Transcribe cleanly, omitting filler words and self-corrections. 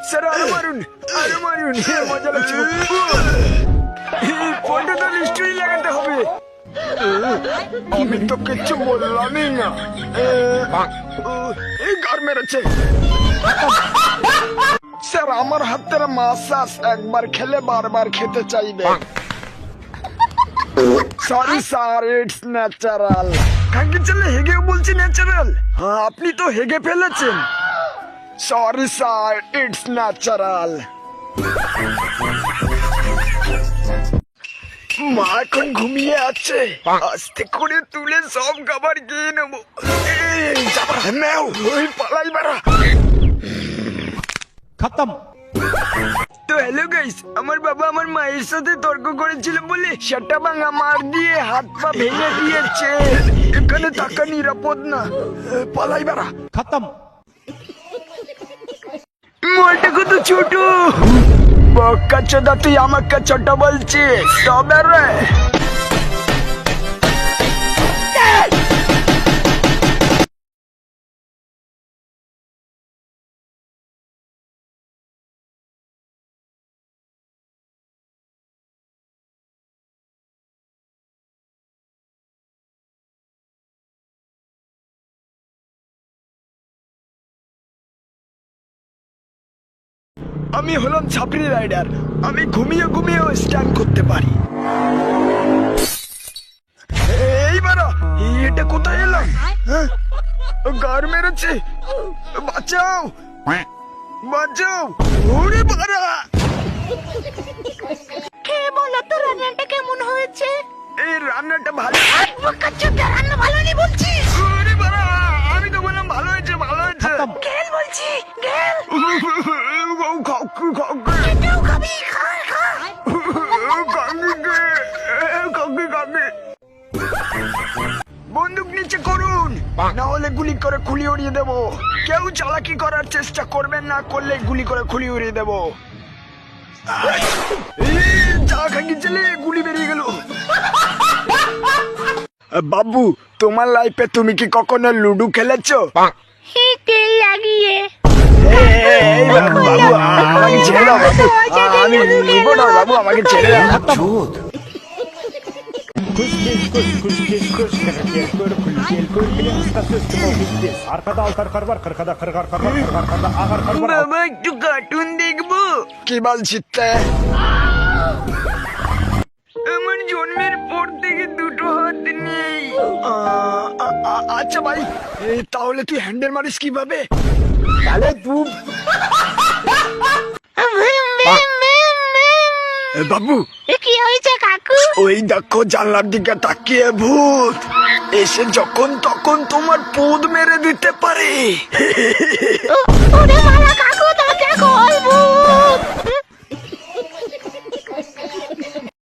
Sir আরো মারুন, মজা লাগছে। ফোনটা তো নিশ্চয়ই লাগাতে হবে। আমি তো কিচ্ছু বললামই না। এই গার মেরেছে। স্যার আমার হাতের মাসাজ একবার খেলে বারবার খেতে চাইবে। Sorry sir, it's natural. কাকে চলে হেগেও বলছি ন্যাচারাল? হ্যাঁ আপনি তো হেগে ফেলেছেন। Sorry sir, it's natural. মা এখন ঘুমিয়ে আছে, আস্তে করে তুলে সব খাবার খেয়ে নেবো। পালাই বাড়া খতম। তো হ্যালো গাইস, আমার বাবা আমার মায়ের সাথে তর্ক করেছিল বলে সেটা ভাঙা মার দিয়ে হাত পা ভেঙে দিয়েছে। এখানে থাকা নিরাপদ না, পালাই বাড়া। খতম। মনটা কত ছোট। বক্কা চোদা, তুই আমাকে ছোট বলছিস? তবে রে আমি হলাম ছাপরি রাইডার। আমি ঘুমিয়ে ঘুমিয়েও স্ট্যান্ড করতে পারি। এইবার এটা কোথায় এলাম? হ্যাঁ, গার মেরেছে। বাঁচাও বাঁচাও। ওরে বাড়া, খেয়ে বলো তো রান্নাটা কেমন হয়েছে? এই রান্নাটা ভালো। রান্না ভালো নেই বলছিস? ওরে বাড়া, আমি তো বললাম ভালো হয়েছে, ভালো হয়েছে। গেল বলছি, গেল। এটাও খাবি, খা খা। বন্দুক নিচে করুন, না হলে গুলি করে খুলি উড়িয়ে দেবো। কেউ চালাকি করার চেষ্টা করবেন না, করলে গুলি করে খুলি উড়িয়ে দেবো। চা খাঙ্গি চলে গুলি বেরিয়ে গেল। বাবু, তোমার লাইফে তুমি কি কখনো লুডো খেলেছো? তেল লাগিয়ে। বাবু আমাকে ছেড়ে দাও, বাবু আমি নিবো না, বাবু আমাকে ছেড়ে দাও। বাবা একটু কার্টুন দেখবো। কি বলছিস? আমার জন্মের পর থেকে দুটো হাত নেই। আচ্ছা ভাই, তাহলে তুই হ্যান্ডেল মারিস কিভাবে? তাহলে তুই বাবু কি হয়েছে কাকু? ওই দেখো জানলার দিকে তাকিয়ে ভূত এসে যখন তখন তোমার পোদ মেরে দিতে পারে। ওরে বাবা,